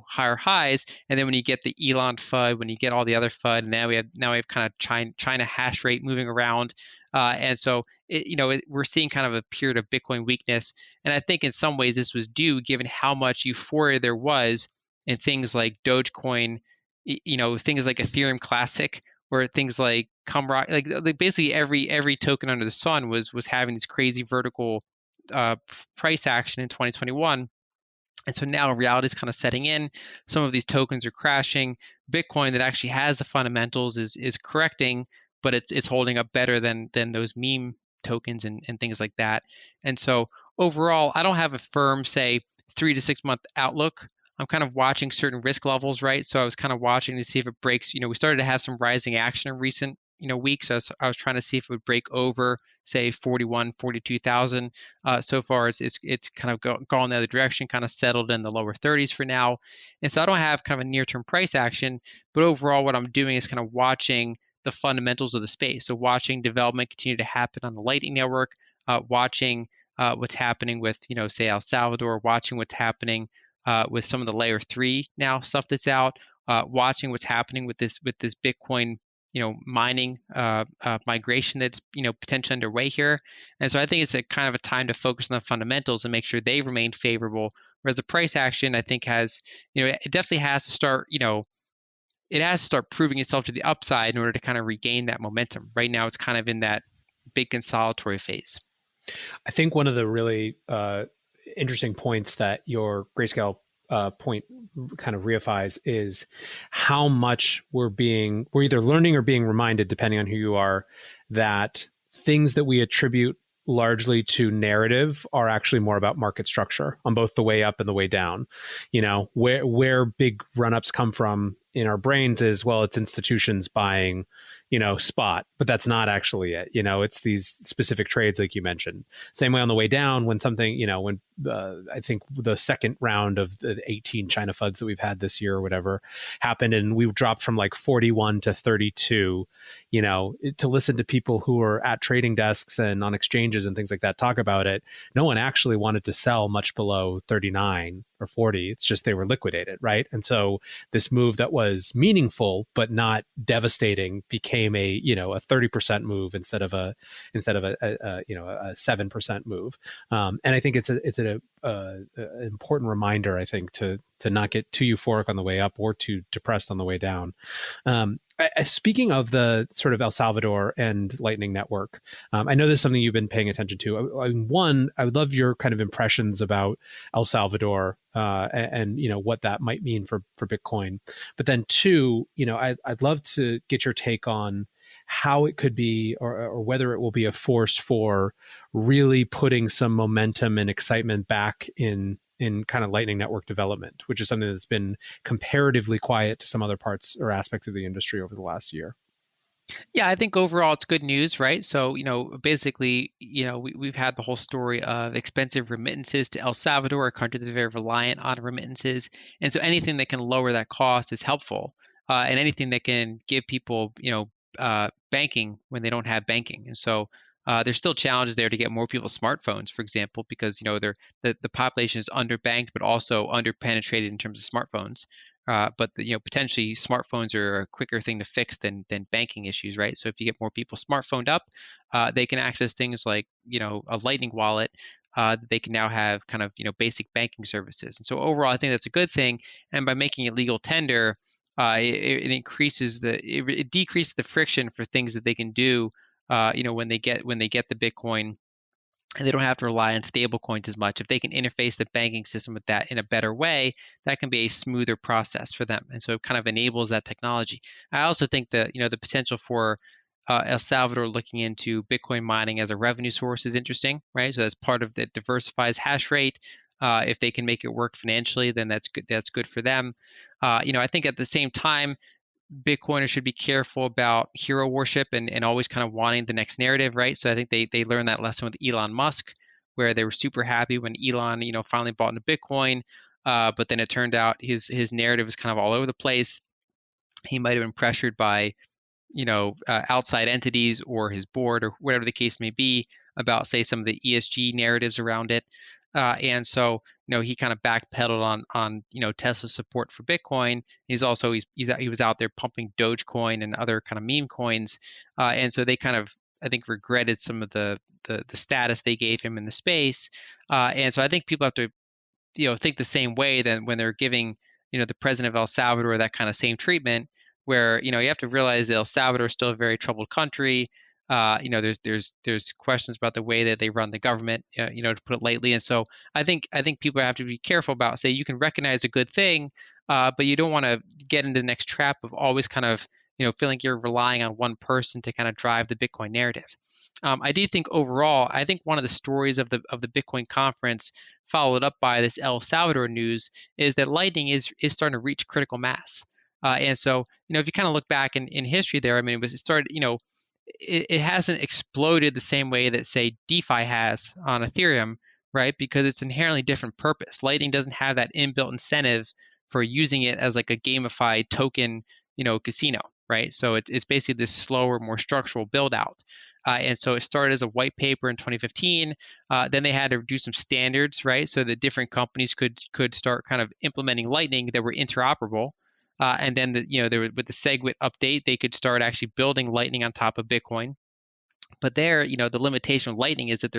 [SPEAKER 1] higher highs. And then when you get the Elon FUD, when you get all the other FUD, now we have kind of China hash rate moving around, and so we're seeing kind of a period of Bitcoin weakness. And I think in some ways this was due, given how much euphoria there was in things like Dogecoin, things like Ethereum Classic, or things like like basically every token under the sun was having this crazy vertical price action in 2021. And so now reality is kind of setting in. Some of these tokens are crashing. Bitcoin that actually has the fundamentals is correcting, but it's holding up better than those meme tokens and things like that. And so overall, I don't have a firm, say, 3 to 6 month outlook. I'm kind of watching certain risk levels, right? So I was kind of watching to see if it breaks. We started to have some rising action in recent weeks. I was trying to see if it would break over, say 41, 42,000. So far, it's kind of gone the other direction, kind of settled in the lower 30s for now. And so I don't have kind of a near-term price action, but overall, what I'm doing is kind of watching the fundamentals of the space. So watching development continue to happen on the Lightning Network, watching what's happening with, say, El Salvador, watching what's happening with some of the layer 3 now stuff that's out, watching what's happening with this Bitcoin, mining migration that's, potentially underway here. And so I think it's a kind of a time to focus on the fundamentals and make sure they remain favorable. Whereas the price action, I think, has, it definitely has to start, it has to start proving itself to the upside in order to kind of regain that momentum. Right now, it's kind of in that big consolidatory phase.
[SPEAKER 2] I think one of the really interesting points that your Grayscale point kind of reifies is how much we're either learning or being reminded, depending on who you are, that things that we attribute largely to narrative are actually more about market structure on both the way up and the way down. Where big run-ups come from in our brains is, well, it's institutions buying, spot, but that's not actually it. It's these specific trades like you mentioned. Same way on the way down, when something, when I think the second round of the 18 China FUDs that we've had this year or whatever happened, and we dropped from like 41 to 32, to listen to people who are at trading desks and on exchanges and things like that talk about it. No one actually wanted to sell much below 39 or 40. It's just they were liquidated, right? And so this move that was meaningful but not devastating became a 30% move instead of a 7% move. And I think it's an important reminder, I think, to not get too euphoric on the way up or too depressed on the way down. Speaking of the sort of El Salvador and Lightning Network, I know this is something you've been paying attention to. One, I would love your kind of impressions about El Salvador and what that might mean for Bitcoin. But then two, I'd love to get your take on how it could be or whether it will be a force for really putting some momentum and excitement back in kind of Lightning Network development, which is something that's been comparatively quiet to some other parts or aspects of the industry over the last year.
[SPEAKER 1] Yeah, I think overall it's good news, right? So, basically, we've had the whole story of expensive remittances to El Salvador, a country that's very reliant on remittances. And so anything that can lower that cost is helpful. And anything that can give people, banking when they don't have banking. And so there's still challenges there to get more people smartphones, for example, because the population is underbanked, but also underpenetrated in terms of smartphones. But potentially smartphones are a quicker thing to fix than banking issues, right? So if you get more people smartphoned up, they can access things like a Lightning wallet. They can now have kind of basic banking services. And so overall, I think that's a good thing. And by making it legal tender, it decreases the friction for things that they can do. When they get the Bitcoin, and they don't have to rely on stable coins as much. If they can interface the banking system with that in a better way, that can be a smoother process for them. And so it kind of enables that technology. I also think that the potential for El Salvador looking into Bitcoin mining as a revenue source is interesting, right? So that's part of that diversifies hash rate. If they can make it work financially, then that's good. That's good for them. I think at the same time, Bitcoiners should be careful about hero worship and always kind of wanting the next narrative, right? So I think they learned that lesson with Elon Musk, where they were super happy when Elon, finally bought into Bitcoin, but then it turned out his narrative was kind of all over the place. He might have been pressured by, outside entities or his board or whatever the case may be about, say, some of the ESG narratives around it. And so, he kind of backpedaled on Tesla's support for Bitcoin. He was out there pumping Dogecoin and other kind of meme coins. And so they kind of, I think, regretted some of the status they gave him in the space. And so I think people have to, think the same way that when they're giving, the president of El Salvador that kind of same treatment, where, you have to realize that El Salvador is still a very troubled country. There's questions about the way that they run the government, to put it lightly. And so I think people have to be careful about, say, you can recognize a good thing, but you don't want to get into the next trap of always kind of, feeling like you're relying on one person to kind of drive the Bitcoin narrative. I do think overall, I think one of the stories of the Bitcoin conference, followed up by this El Salvador news, is that Lightning is starting to reach critical mass. And so, if you kind of look back in history there, I mean, it started, it hasn't exploded the same way that, say, DeFi has on Ethereum, right? Because it's inherently different purpose. Lightning doesn't have that inbuilt incentive for using it as like a gamified token, casino, right? So it's basically this slower, more structural build out. And so it started as a white paper in 2015. Then they had to do some standards, right? So that different companies could start kind of implementing Lightning that were interoperable. And then with the SegWit update, they could start actually building Lightning on top of Bitcoin. But there, the limitation with Lightning is that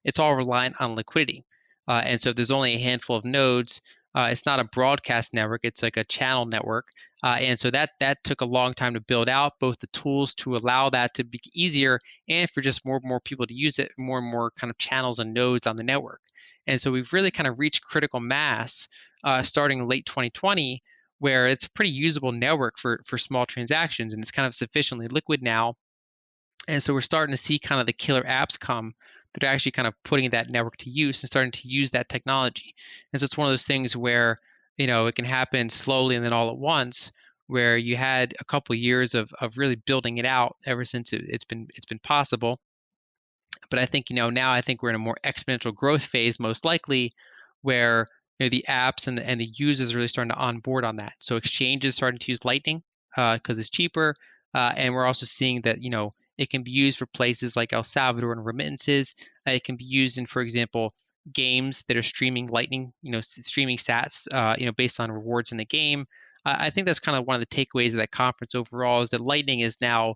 [SPEAKER 1] it's all reliant on liquidity. And so if there's only a handful of nodes, it's not a broadcast network, it's like a channel network. And so that took a long time to build out, both the tools to allow that to be easier and for just more and more people to use it, more and more kind of channels and nodes on the network. And so we've really kind of reached critical mass starting late 2020, where it's a pretty usable network for small transactions, and it's kind of sufficiently liquid now. And so we're starting to see kind of the killer apps come that are actually kind of putting that network to use and starting to use that technology. And so it's one of those things where, it can happen slowly and then all at once, where you had a couple of years of really building it out ever since it's been possible. But I think, now I think we're in a more exponential growth phase, most likely, where the apps and the users are really starting to onboard on that. So exchanges starting to use Lightning because it's cheaper. And we're also seeing that, it can be used for places like El Salvador and remittances. It can be used in, for example, games that are streaming Lightning, streaming sats, based on rewards in the game. I think that's kind of one of the takeaways of that conference overall is that Lightning is now,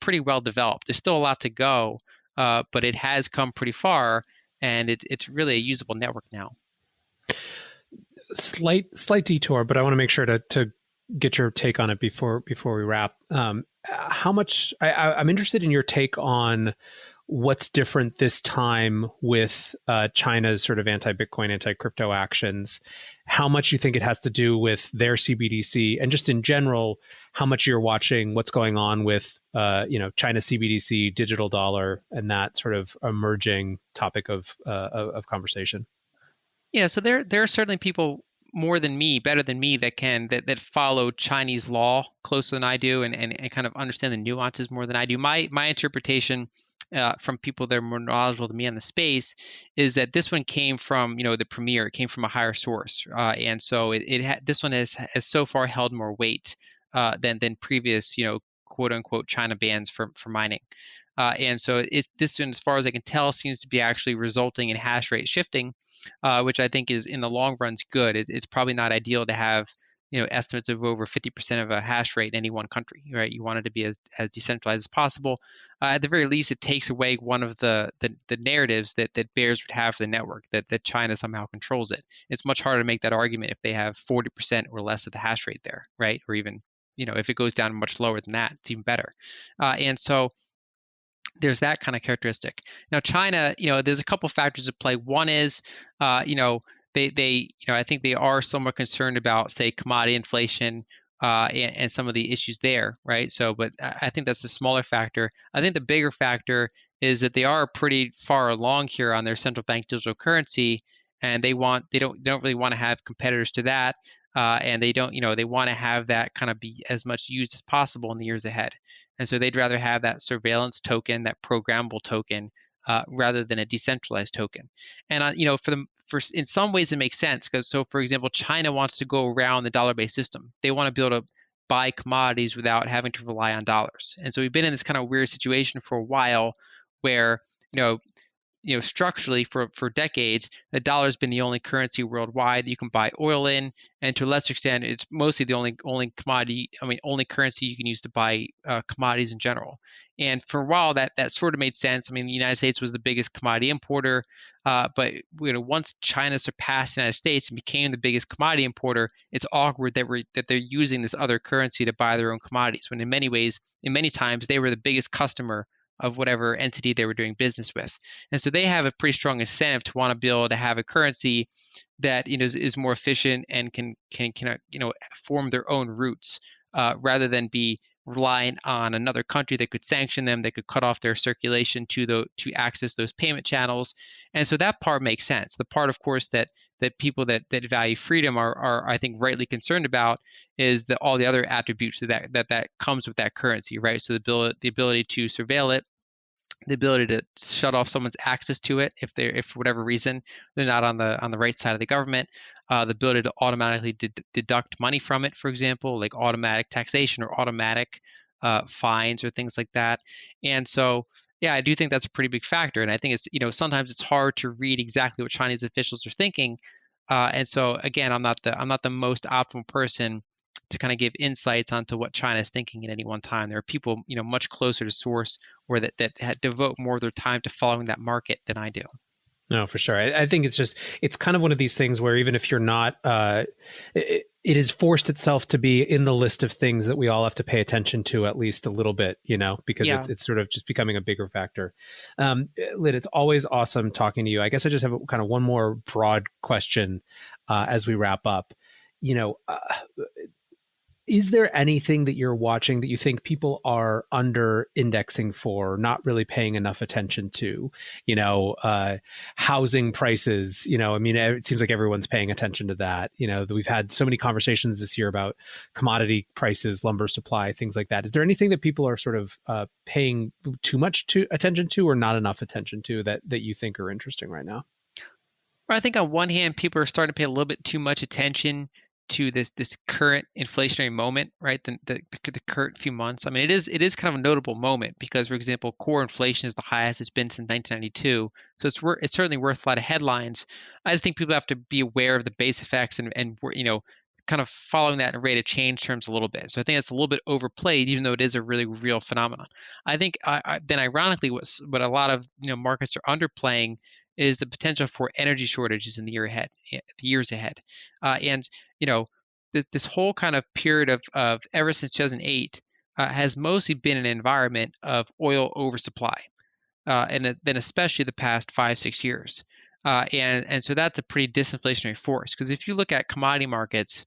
[SPEAKER 1] pretty well developed. There's still a lot to go, but it has come pretty far, and it's really a usable network now.
[SPEAKER 2] Slight detour, but I want to make sure to get your take on it before we wrap. How much I'm interested in your take on what's different this time with China's sort of anti-Bitcoin, anti-crypto actions. How much you think it has to do with their CBDC, and just in general, how much you're watching what's going on with China CBDC, digital dollar, and that sort of emerging topic of conversation.
[SPEAKER 1] Yeah, so there are certainly people more than me, better than me, that follow Chinese law closer than I do, and kind of understand the nuances more than I do. My interpretation from people that are more knowledgeable than me on the space is that this one came from the premier. It came from a higher source, and so this one has so far held more weight than previous quote unquote China bans for mining. And so this one, as far as I can tell, seems to be actually resulting in hash rate shifting, which I think is in the long run is good. It's probably not ideal to have estimates of over 50% of a hash rate in any one country, right? You want it to be as decentralized as possible. At the very least, it takes away one of the narratives that bears would have for the network, that China somehow controls it. It's much harder to make that argument if they have 40% or less of the hash rate there, right? Or even if it goes down much lower than that, it's even better. And so there's that kind of characteristic. Now, China, there's a couple factors at play. One is, they I think they are somewhat concerned about, say, commodity inflation and some of the issues there, right? So, but I think that's the smaller factor. I think the bigger factor is that they are pretty far along here on their central bank digital currency, and they don't really want to have competitors to that. And they want to have that kind of be as much used as possible in the years ahead. And so they'd rather have that surveillance token, that programmable token, rather than a decentralized token. And in some ways it makes sense, because for example, China wants to go around the dollar-based system. They want to be able to buy commodities without having to rely on dollars. And so we've been in this kind of weird situation for a while, where structurally for decades, the dollar has been the only currency worldwide that you can buy oil in, and to a lesser extent, it's mostly the only currency you can use to buy commodities in general. And for a while, that sort of made sense. I mean, the United States was the biggest commodity importer, but once China surpassed the United States and became the biggest commodity importer, it's awkward that they're using this other currency to buy their own commodities, when in many times, they were the biggest customer of whatever entity they were doing business with. And so they have a pretty strong incentive to want to be able to have a currency that is more efficient and can form their own routes rather than be reliant on another country that could sanction them, that could cut off their circulation to access those payment channels. And so that part makes sense. The part, of course, that people that value freedom are I think rightly concerned about is all the other attributes that comes with that currency, right? So the ability to surveil it, the ability to shut off someone's access to it if for whatever reason they're not on the right side of the government, the ability to automatically deduct money from it, for example, like automatic taxation or automatic fines or things like that. And so, yeah, I do think that's a pretty big factor. And I think it's sometimes it's hard to read exactly what Chinese officials are thinking. And so again, I'm not the most optimal person to kind of give insights onto what China is thinking at any one time. There are people, much closer to source or that devote more of their time to following that market than I do.
[SPEAKER 2] No, for sure. I think it's kind of one of these things where even if you're not, it has forced itself to be in the list of things that we all have to pay attention to at least a little bit, because it's sort of just becoming a bigger factor. Lyn, it's always awesome talking to you. I guess I just have kind of one more broad question as we wrap up. Is there anything that you're watching that you think people are under indexing for, not really paying enough attention to? Housing prices, it seems like everyone's paying attention to that. We've had so many conversations this year about commodity prices, lumber supply, things like that. Is there anything that people are sort of paying too much attention to or not enough attention to that you think are interesting right now?
[SPEAKER 1] Well, I think on one hand, people are starting to pay a little bit too much attention to this current inflationary moment, right? The current few months. I mean, it is kind of a notable moment because, for example, core inflation is the highest it's been since 1992. So it's certainly worth a lot of headlines. I just think people have to be aware of the base effects and kind of following that in rate of change terms a little bit. So I think it's a little bit overplayed, even though it is a really real phenomenon. I think then ironically, what a lot of markets are underplaying is the potential for energy shortages in the years ahead. And this whole kind of period of ever since 2008 has mostly been an environment of oil oversupply, and then especially the past 5-6 years. And so that's a pretty disinflationary force, because if you look at commodity markets,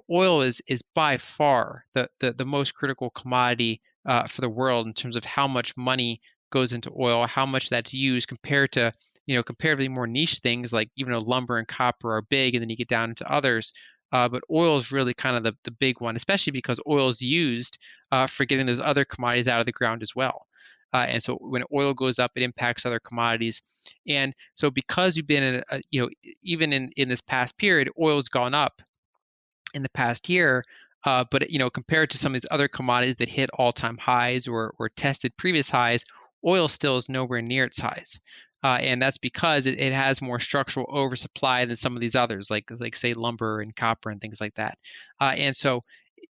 [SPEAKER 1] oil is by far the most critical commodity for the world in terms of how much money goes into oil, how much that's used compared to comparatively more niche things like even though lumber and copper are big, and then you get down into others. But oil is really kind of the big one, especially because oil is used for getting those other commodities out of the ground as well. And so when oil goes up, it impacts other commodities. And so because you've been even in this past period, oil's gone up in the past year. But compared to some of these other commodities that hit all-time highs or tested previous highs, oil still is nowhere near its highs. And that's because it has more structural oversupply than some of these others, like say lumber and copper and things like that. And so,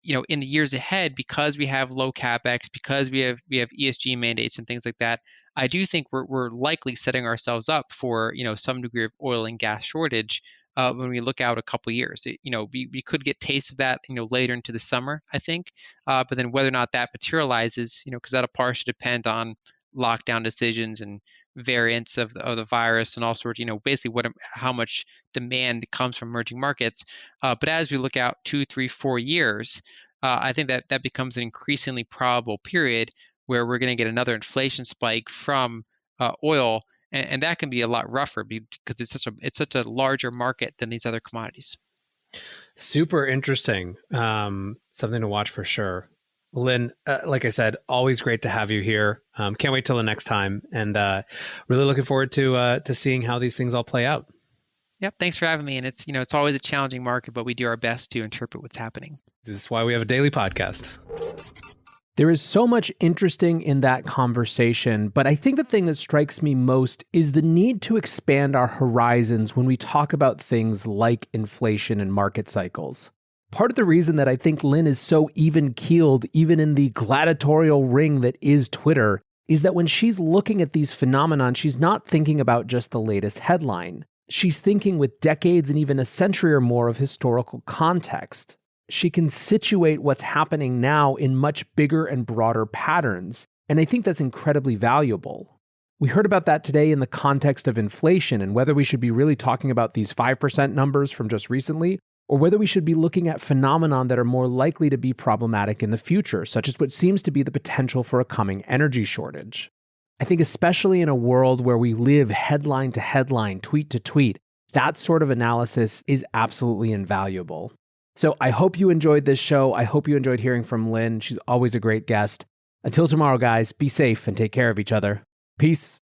[SPEAKER 1] in the years ahead, because we have low capex, because we have ESG mandates and things like that, I do think we're likely setting ourselves up for some degree of oil and gas shortage when we look out a couple years. We could get tastes of that later into the summer, I think. But then whether or not that materializes, because that'll partially depend on lockdown decisions and variants of the virus and all sorts, basically how much demand comes from emerging markets. But as we look out 2, 3, 4 years, I think that becomes an increasingly probable period where we're going to get another inflation spike from oil, and that can be a lot rougher because it's such a larger market than these other commodities.
[SPEAKER 2] Super interesting. Something to watch for sure. Lyn, like I said, always great to have you here. Can't wait till the next time, and really looking forward to seeing how these things all play out.
[SPEAKER 1] Yep, thanks for having me. And it's always a challenging market, but we do our best to interpret what's happening.
[SPEAKER 2] This is why we have a daily podcast. There is so much interesting in that conversation, but I think the thing that strikes me most is the need to expand our horizons when we talk about things like inflation and market cycles. Part of the reason that I think Lyn is so even-keeled, even in the gladiatorial ring that is Twitter, is that when she's looking at these phenomenon, she's not thinking about just the latest headline. She's thinking with decades and even a century or more of historical context. She can situate what's happening now in much bigger and broader patterns, and I think that's incredibly valuable. We heard about that today in the context of inflation and whether we should be really talking about these 5% numbers from just recently,
[SPEAKER 4] or whether we should be looking at phenomena that are more likely to be problematic in the future, such as what seems to be the potential for a coming energy shortage. I think especially in a world where we live headline to headline, tweet to tweet, that sort of analysis is absolutely invaluable. So I hope you enjoyed this show. I hope you enjoyed hearing from Lyn. She's always a great guest. Until tomorrow, guys, be safe and take care of each other. Peace.